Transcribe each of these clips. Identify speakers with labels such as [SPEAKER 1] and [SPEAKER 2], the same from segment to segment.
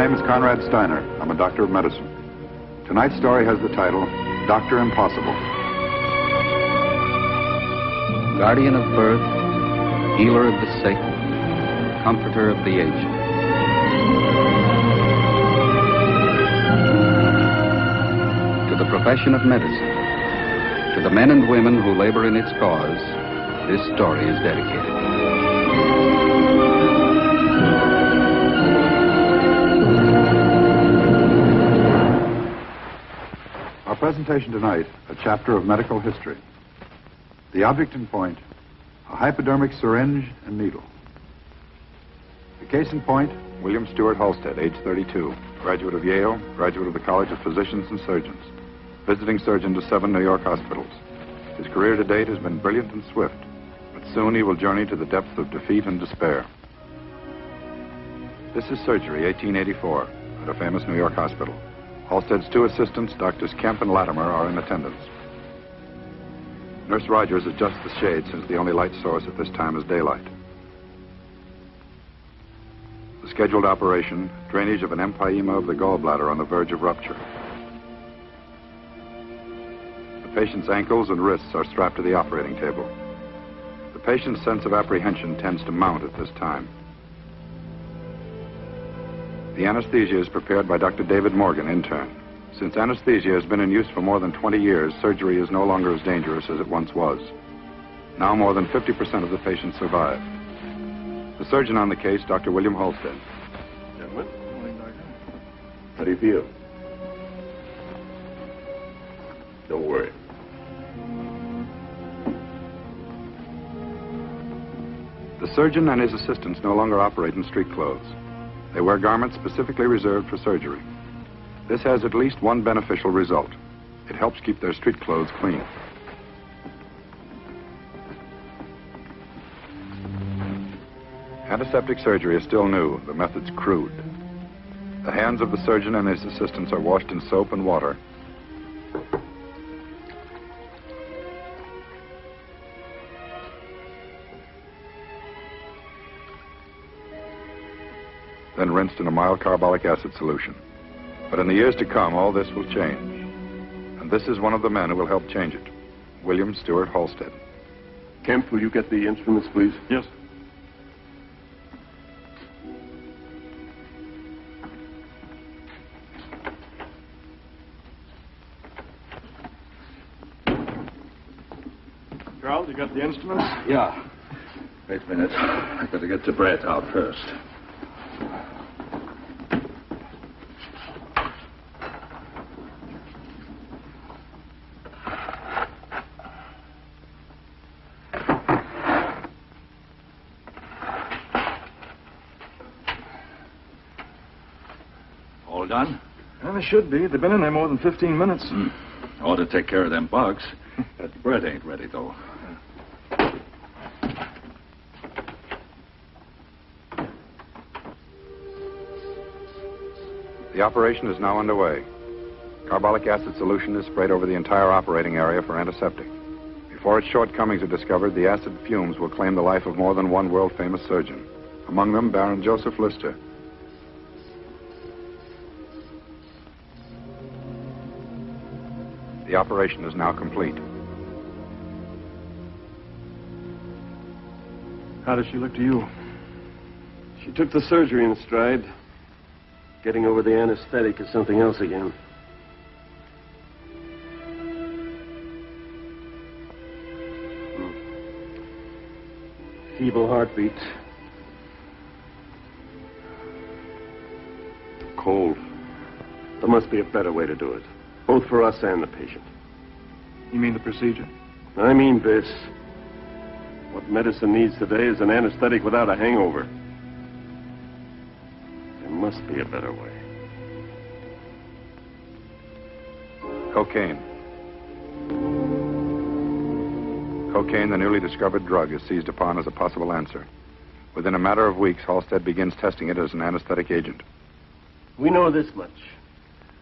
[SPEAKER 1] name is Conrad Steiner. I'm a doctor of medicine. Tonight's story has the title, Dr. Impossible.
[SPEAKER 2] Guardian of birth, healer of the sick, comforter of the aged. To the profession of medicine, to the men and women who labor in its cause, this story is dedicated.
[SPEAKER 1] Our presentation tonight, a chapter of medical history. The object in point, a hypodermic syringe and needle. The case in point, William Stewart Halstead, age 32, graduate of Yale, graduate of the College of Physicians and Surgeons, visiting surgeon to 7 New York hospitals. His career to date has been brilliant and swift, but soon he will journey to the depths of defeat and despair. This is surgery, 1884, at a famous New York hospital. Halstead's 2 assistants, Doctors Kemp and Latimer, are in attendance. Nurse Rogers adjusts the shade since the only light source at this time is daylight. The scheduled operation, drainage of an empyema of the gallbladder on the verge of rupture. The patient's ankles and wrists are strapped to the operating table. The patient's sense of apprehension tends to mount at this time. The anesthesia is prepared by Dr. David Morgan, intern. Since anesthesia has been in use for more than 20 years, surgery is no longer as dangerous as it once was. Now more than 50% of the patients survive. The surgeon on the case, Dr. William Halstead.
[SPEAKER 3] Gentlemen. Good morning, Doctor. How do you feel? Don't worry.
[SPEAKER 1] The surgeon and his assistants no longer operate in street clothes. They wear garments specifically reserved for surgery. This has at least one beneficial result. It helps keep their street clothes clean. Antiseptic surgery is still new. The method's crude. The hands of the surgeon and his assistants are washed in soap and water. Then rinsed in a mild carbolic acid solution. But in the years to come, all this will change. And this is one of the men who will help change it, William Stewart Halstead.
[SPEAKER 3] Kemp, will you get the instruments, please?
[SPEAKER 4] Yes. Charles, you got the instruments?
[SPEAKER 5] Yeah. Wait a minute. I gotta get the bread out first. All done?
[SPEAKER 4] Well, they should be. They've been in there more than 15 minutes.
[SPEAKER 5] Ought to take care of them bugs. That bread ain't ready, though.
[SPEAKER 1] The operation is now underway. Carbolic acid solution is sprayed over the entire operating area for antiseptic. Before its shortcomings are discovered, the acid fumes will claim the life of more than one world-famous surgeon. Among them, Baron Joseph Lister. The operation is now complete.
[SPEAKER 4] How does she look to you?
[SPEAKER 3] She took the surgery in stride. Getting over the anesthetic is something else again. Feeble heartbeat. Cold. There must be a better way to do it, both for us and the patient.
[SPEAKER 4] You mean the procedure?
[SPEAKER 3] I mean this. What medicine needs today is an anesthetic without a hangover. There must be a better way.
[SPEAKER 1] Cocaine. Cocaine, the newly discovered drug, is seized upon as a possible answer. Within a matter of weeks, Halstead begins testing it as an anesthetic agent.
[SPEAKER 3] We know this much.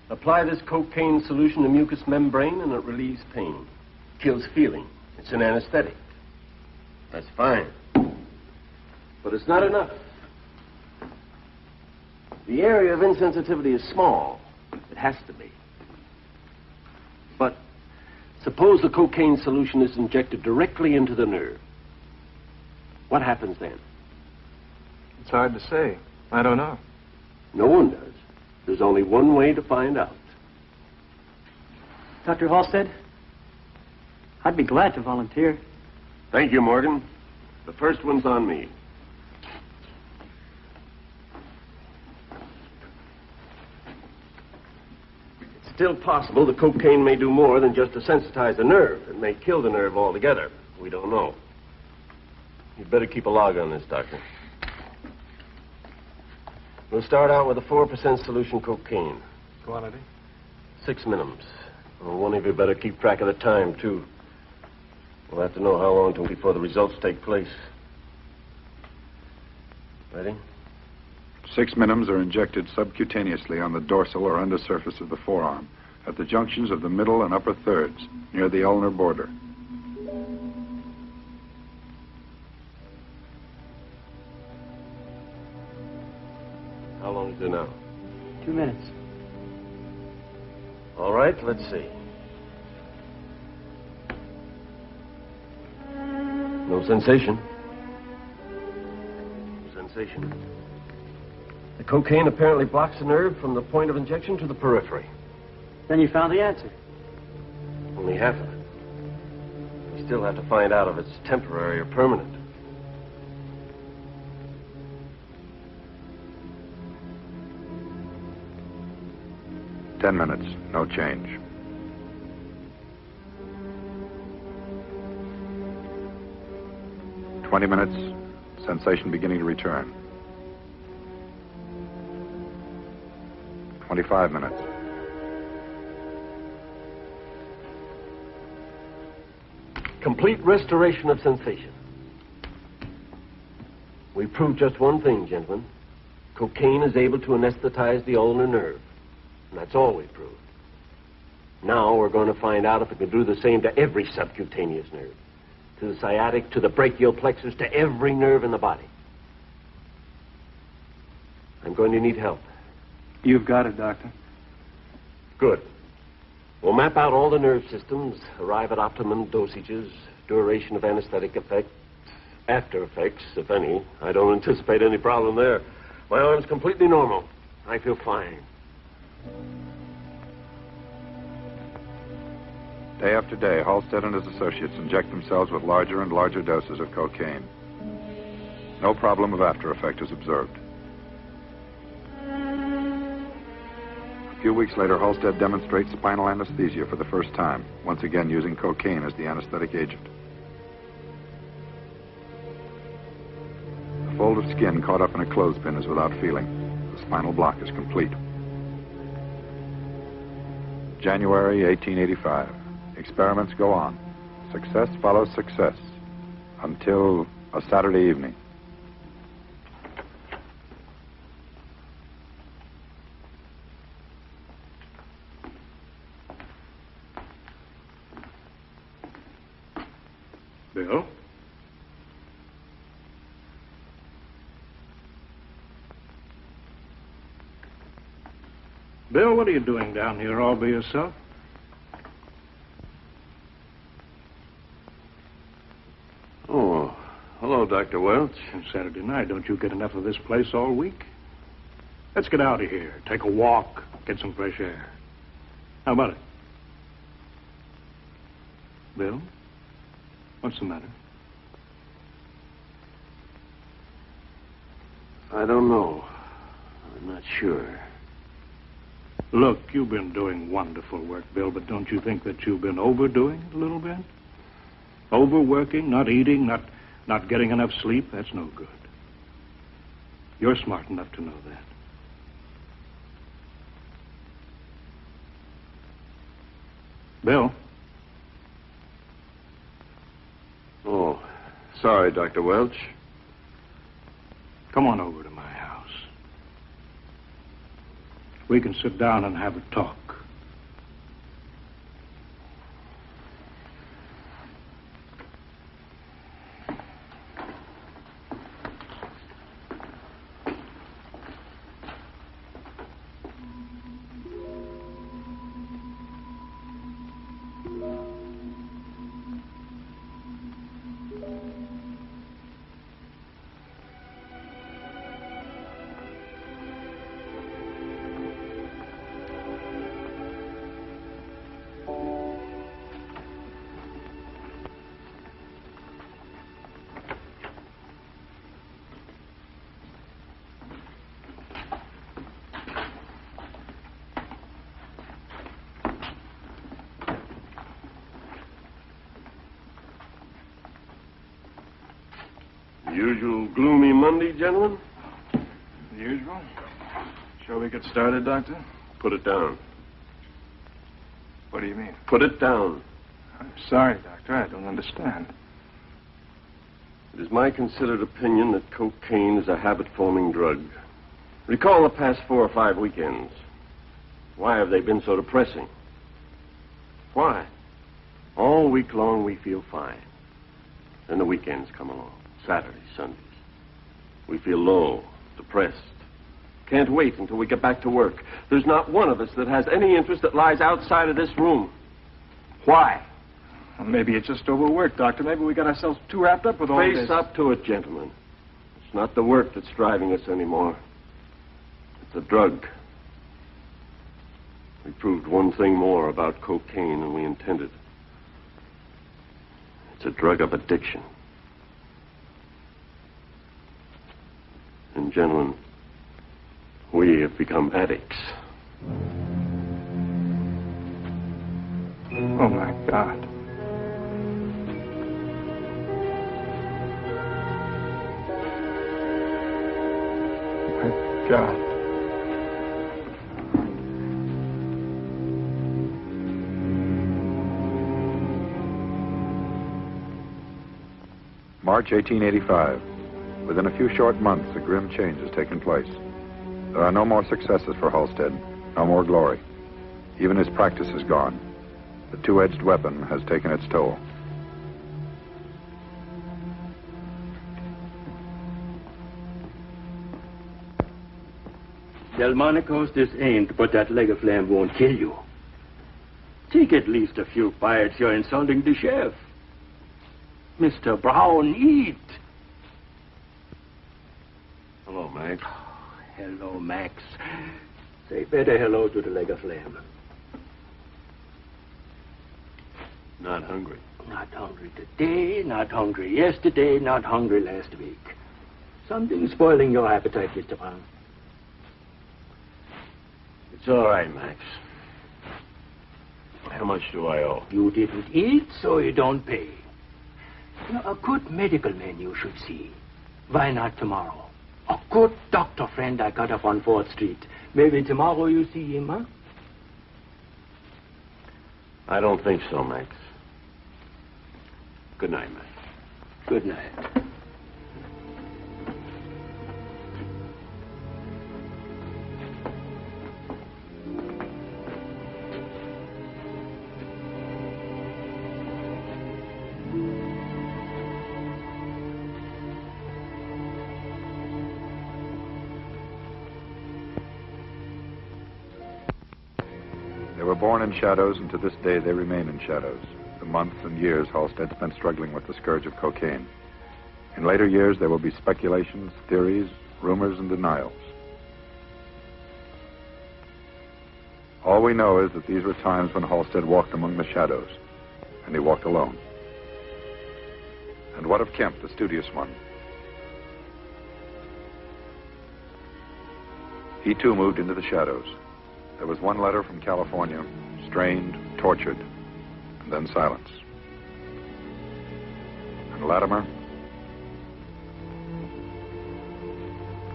[SPEAKER 3] Apply this cocaine solution to mucous membrane and it relieves pain. Kills feeling. It's an anesthetic. That's fine. But it's not enough. The area of insensitivity is small. It has to be. But suppose the cocaine solution is injected directly into the nerve. What happens then?
[SPEAKER 4] It's hard to say. I don't know.
[SPEAKER 3] No one does. There's only one way to find out.
[SPEAKER 6] Dr. Halstead, I'd be glad to volunteer.
[SPEAKER 3] Thank you, Morgan. The first one's on me. It's still possible the cocaine may do more than just to sensitize the nerve. It may kill the nerve altogether. We don't know. You'd better keep a log on this, Doctor. We'll start out with a 4% solution cocaine.
[SPEAKER 4] Quantity?
[SPEAKER 3] 6 minims. Well, one of you better keep track of the time, too. We'll have to know how long before the results take place. Ready?
[SPEAKER 1] 6 minims are injected subcutaneously on the dorsal or undersurface of the forearm at the junctions of the middle and upper thirds near the ulnar border.
[SPEAKER 3] How long is it now?
[SPEAKER 6] 2 minutes.
[SPEAKER 3] All right, let's see. No sensation. No sensation. The cocaine apparently blocks the nerve from the point of injection to the periphery.
[SPEAKER 6] Then you found the answer.
[SPEAKER 3] Only half of it. We still have to find out if it's temporary or permanent.
[SPEAKER 1] Ten minutes, no change. "20 minutes, sensation beginning to return. 25 minutes.
[SPEAKER 3] Complete restoration of sensation. We proved just one thing, gentlemen. Cocaine is able to anesthetize the ulnar nerve. And that's all we proved. Now we're going to find out if it can do the same to every subcutaneous nerve. To the sciatic, to the brachial plexus, to every nerve in the body. I'm going to need help.
[SPEAKER 4] You've got it, Doctor.
[SPEAKER 3] Good. We'll map out all the nerve systems, arrive at optimum dosages, duration of anesthetic effect, after effects, if any. I don't anticipate any problem there. My arm's completely normal. I feel fine.
[SPEAKER 1] Day after day, Halstead and his associates inject themselves with larger and larger doses of cocaine. No problem of after effect is observed. A few weeks later, Halstead demonstrates spinal anesthesia for the first time, once again using cocaine as the anesthetic agent. The fold of skin caught up in a clothespin is without feeling. The spinal block is complete. January 1885. Experiments go on. Success follows success until a Saturday evening.
[SPEAKER 5] Bill?
[SPEAKER 7] Bill, what are you doing down here all by yourself?
[SPEAKER 3] Oh, hello, Dr. Welch.
[SPEAKER 7] It's Saturday night. Don't you get enough of this place all week? Let's get out of here. Take a walk. Get some fresh air. How about it? Bill? What's the matter?
[SPEAKER 3] I don't know. I'm not sure.
[SPEAKER 7] Look, you've been doing wonderful work, Bill, but don't you think that you've been overdoing it a little bit? Overworking, not eating, not getting enough sleep, that's no good. You're smart enough to know that. Bill?
[SPEAKER 3] Oh, sorry, Dr. Welch.
[SPEAKER 7] Come on over to my house. We can sit down and have a talk.
[SPEAKER 3] Usual gloomy Monday, gentlemen?
[SPEAKER 4] The usual. Shall we get started, Doctor?
[SPEAKER 3] Put it down.
[SPEAKER 4] What do you mean?
[SPEAKER 3] Put it down.
[SPEAKER 4] I'm sorry, Doctor. I don't understand.
[SPEAKER 3] It is my considered opinion that cocaine is a habit-forming drug. Recall the past 4 or 5 weekends. Why have they been so depressing? Why? All week long we feel fine. Then the weekends come along. Saturdays, Sundays. We feel low, depressed. Can't wait until we get back to work. There's not one of us that has any interest that lies outside of this room. Why?
[SPEAKER 4] Well, maybe it's just overwork, Doctor. Maybe we got ourselves too wrapped up with all this.
[SPEAKER 3] Face up to it, gentlemen. It's not the work that's driving us anymore. It's a drug. We proved one thing more about cocaine than we intended. It's a drug of addiction. And, gentlemen, we have become addicts.
[SPEAKER 4] Oh, my God. My God.
[SPEAKER 1] March 1885. Within a few short months, a grim change has taken place. There are no more successes for Halstead, no more glory. Even his practice is gone. The two-edged weapon has taken its toll.
[SPEAKER 8] Delmonico's, this ain't, but that leg of lamb won't kill you. Take at least a few bites. You're insulting the chef. Mr. Brown, eat.
[SPEAKER 3] Hello, Max.
[SPEAKER 8] Hello, Max. Say better hello to the leg of lamb.
[SPEAKER 3] Not hungry.
[SPEAKER 8] Not hungry today, not hungry yesterday, not hungry last week. Something's spoiling your appetite, Mr. Brown.
[SPEAKER 3] It's all right, Max. How much do I owe?
[SPEAKER 8] You didn't eat, so you don't pay. You're a good medical man you should see. Why not tomorrow? A good doctor friend I got up on 4th Street. Maybe tomorrow you see him, huh?
[SPEAKER 3] I don't think so, Max. Good night, Max.
[SPEAKER 8] Good night.
[SPEAKER 1] They were born in shadows, and to this day they remain in shadows. The months and years Halstead spent struggling with the scourge of cocaine. In later years, there will be speculations, theories, rumors, and denials. All we know is that these were times when Halstead walked among the shadows, and he walked alone. And what of Kemp, the studious one? He too moved into the shadows. There was one letter from California, strained, tortured, and then silence. And Latimer?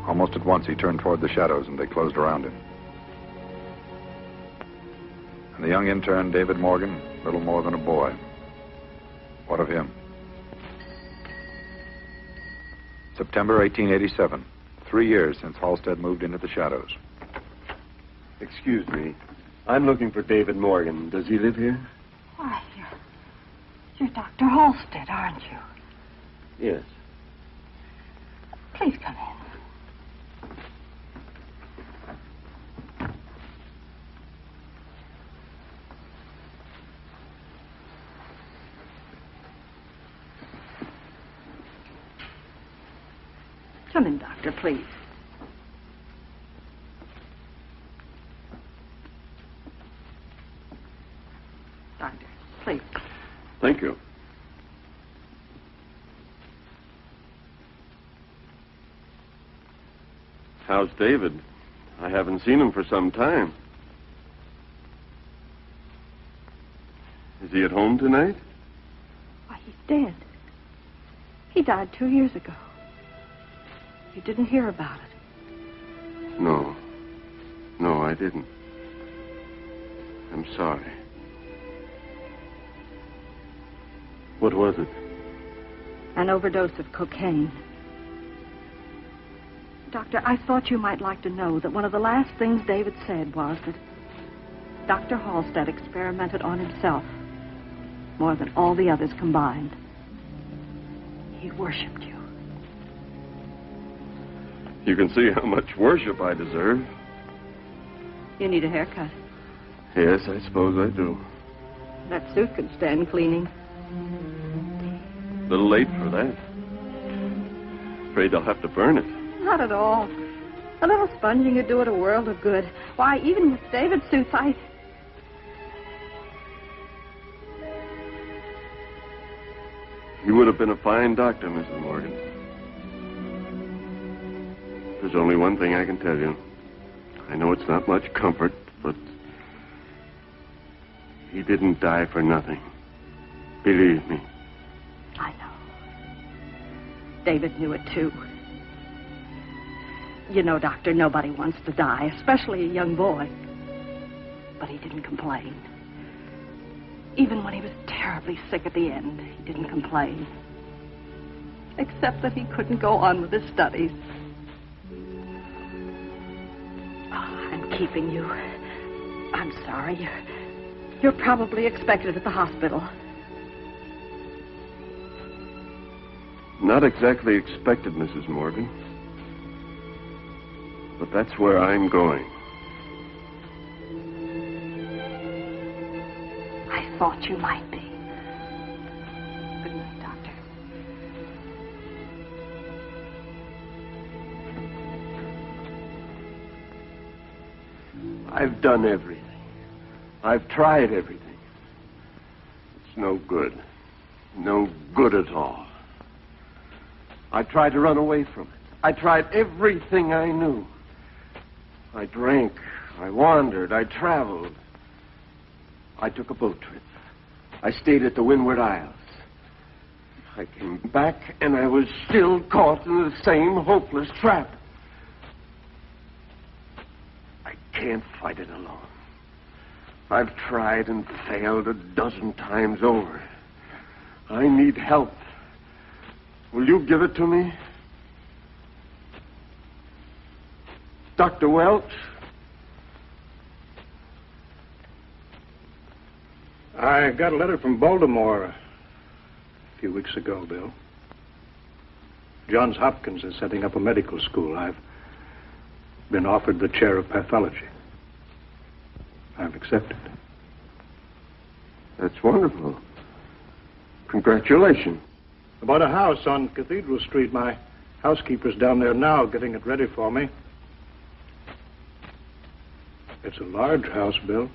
[SPEAKER 1] Almost at once he turned toward the shadows and they closed around him. And the young intern, David Morgan, little more than a boy. What of him? September 1887, 3 years since Halstead moved into the shadows.
[SPEAKER 3] Excuse me. I'm looking for David Morgan. Does he live here?
[SPEAKER 9] Why, you're Dr. Halstead, aren't you?
[SPEAKER 3] Yes.
[SPEAKER 9] Please come in. Come in, Doctor, please. Doctor, please.
[SPEAKER 3] Thank you. How's David? I haven't seen him for some time. Is he at home tonight?
[SPEAKER 9] Why, he's dead. He died 2 years ago. You didn't hear about it.
[SPEAKER 3] No. No, I didn't. I'm sorry. What was it?
[SPEAKER 9] An overdose of cocaine. Doctor, I thought you might like to know that one of the last things David said was that Dr. Halstead experimented on himself more than all the others combined. He worshipped you.
[SPEAKER 3] You can see how much worship I deserve.
[SPEAKER 9] You need a haircut.
[SPEAKER 3] Yes, I suppose I do.
[SPEAKER 9] That suit could stand cleaning.
[SPEAKER 3] A little late for that. Afraid I'll have to burn it.
[SPEAKER 9] Not at all. A little sponging would do it a world of good. Why, even with David's suits,
[SPEAKER 3] You would have been a fine doctor, Mrs. Morgan. There's only one thing I can tell you. I know it's not much comfort, but he didn't die for nothing. Believe me.
[SPEAKER 9] I know. David knew it, too. You know, Doctor, nobody wants to die, especially a young boy. But he didn't complain. Even when he was terribly sick at the end, he didn't complain. Except that he couldn't go on with his studies. Oh, I'm keeping you. I'm sorry. You're probably expected at the hospital.
[SPEAKER 3] Not exactly expected, Mrs. Morgan. But that's where I'm going.
[SPEAKER 9] I thought you might be. Good night, Doctor.
[SPEAKER 3] I've done everything. I've tried everything. It's no good. No good at all. I tried to run away from it. I tried everything I knew. I drank. I wandered. I traveled. I took a boat trip. I stayed at the Windward Isles. I came back, and I was still caught in the same hopeless trap. I can't fight it alone. I've tried and failed 12 times over. I need help. Will you give it to me? Dr. Welch?
[SPEAKER 7] I got a letter from Baltimore a few weeks ago, Bill. Johns Hopkins is setting up a medical school. I've been offered the chair of pathology. I've accepted.
[SPEAKER 3] That's wonderful. Congratulations.
[SPEAKER 7] About a house on Cathedral Street. My housekeeper's down there now getting it ready for me. It's a large house, Bill.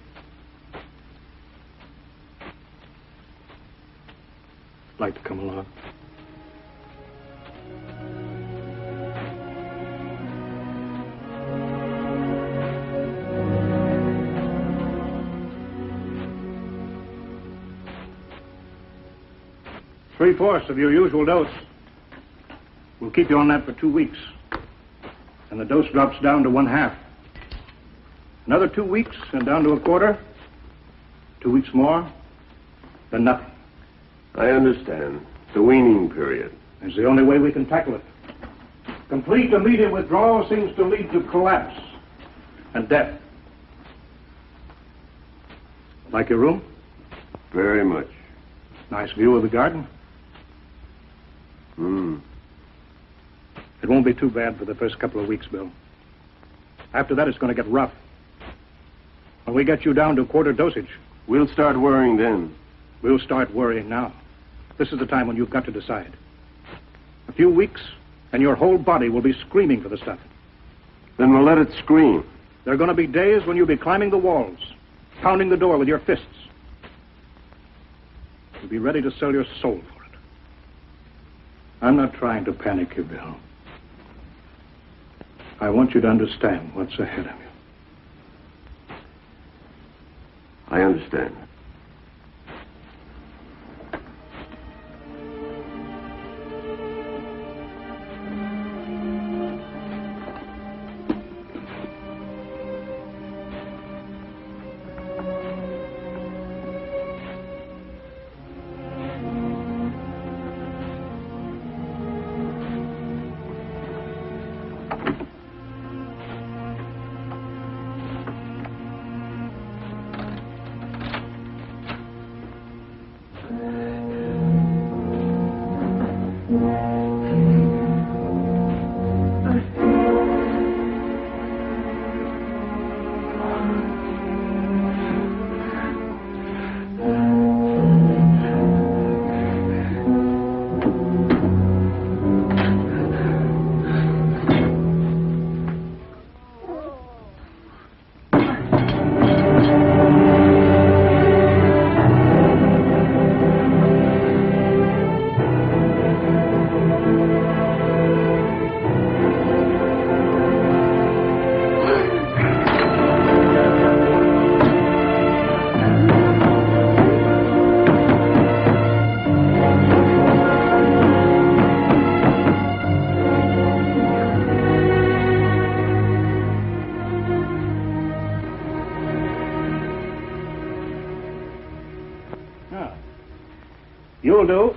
[SPEAKER 7] Like to come along? Three-fourths of your usual dose. We'll keep you on that for 2 weeks. And the dose drops down to 1/2. Another 2 weeks and down to 1/4. 2 weeks more, then nothing.
[SPEAKER 3] I understand. The weaning period.
[SPEAKER 7] It's the only way we can tackle it. Complete immediate withdrawal seems to lead to collapse and death. Like your room?
[SPEAKER 3] Very much.
[SPEAKER 7] Nice view of the garden? It won't be too bad for the first couple of weeks, Bill. After that, it's going to get rough. When we get you down to 1/4 dosage...
[SPEAKER 3] We'll start worrying then.
[SPEAKER 7] We'll start worrying now. This is the time when you've got to decide. A few weeks, and your whole body will be screaming for the stuff.
[SPEAKER 3] Then we'll let it scream.
[SPEAKER 7] There are going to be days when you'll be climbing the walls, pounding the door with your fists. You'll be ready to sell your soul for it. I'm not trying to panic you, Bill. I want you to understand what's ahead of you.
[SPEAKER 3] I understand.
[SPEAKER 7] You'll do.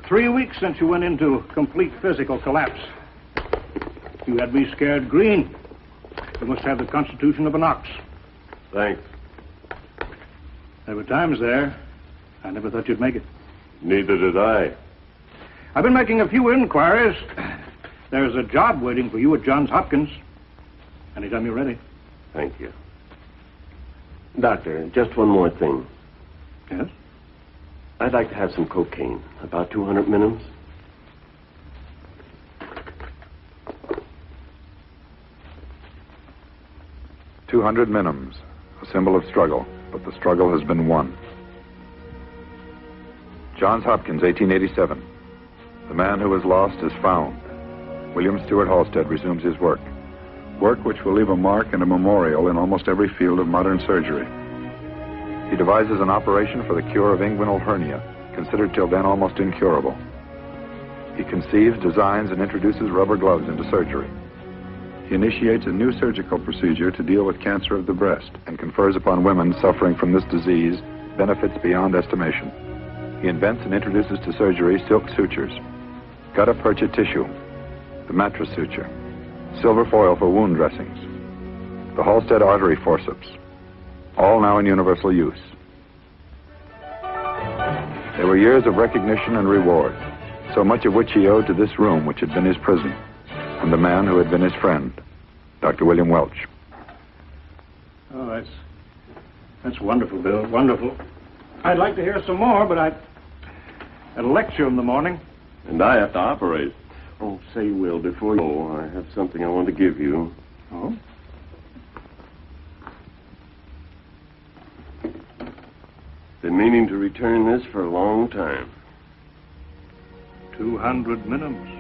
[SPEAKER 7] 3 weeks since you went into complete physical collapse. You had me scared green. You must have the constitution of an ox.
[SPEAKER 3] Thanks.
[SPEAKER 7] There were times there I never thought you'd make it.
[SPEAKER 3] Neither did I.
[SPEAKER 7] I've been making a few inquiries. There's a job waiting for you at Johns Hopkins. Anytime you're ready.
[SPEAKER 3] Thank you. Doctor, just one more thing.
[SPEAKER 7] Yes?
[SPEAKER 3] I'd like to have some cocaine. About 200 minims.
[SPEAKER 1] $200 minims, a symbol of struggle, but the struggle has been won. Johns Hopkins, 1887. The man who was lost is found. William Stewart Halstead resumes his work. Work which will leave a mark and a memorial in almost every field of modern surgery. He devises an operation for the cure of inguinal hernia, considered till then almost incurable. He conceives, designs, and introduces rubber gloves into surgery. He initiates a new surgical procedure to deal with cancer of the breast and confers upon women suffering from this disease benefits beyond estimation. He invents and introduces to surgery silk sutures, gutta percha tissue, the mattress suture, silver foil for wound dressings, the Halstead artery forceps, all now in universal use. There were years of recognition and reward, so much of which he owed to this room which had been his prison, and the man who had been his friend, Dr. William Welch.
[SPEAKER 7] Oh, that's wonderful, Bill. Wonderful. I'd like to hear some more, but I'd at a lecture in the morning.
[SPEAKER 3] And I have to operate. Oh, say, Will, before you go, I have something I want to give you.
[SPEAKER 7] Oh?
[SPEAKER 3] Been meaning to return this for a long time.
[SPEAKER 7] 200 minims.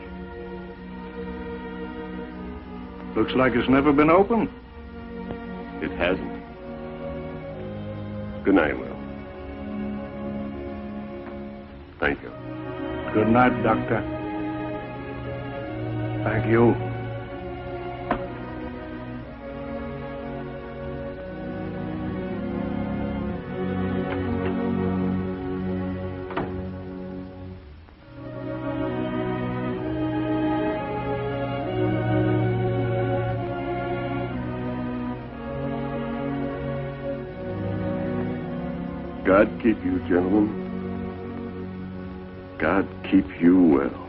[SPEAKER 7] Looks like it's never been opened.
[SPEAKER 3] It hasn't. Good night, Will. Thank you.
[SPEAKER 7] Good night, Doctor. Thank you.
[SPEAKER 3] God keep you, gentlemen. God keep you well.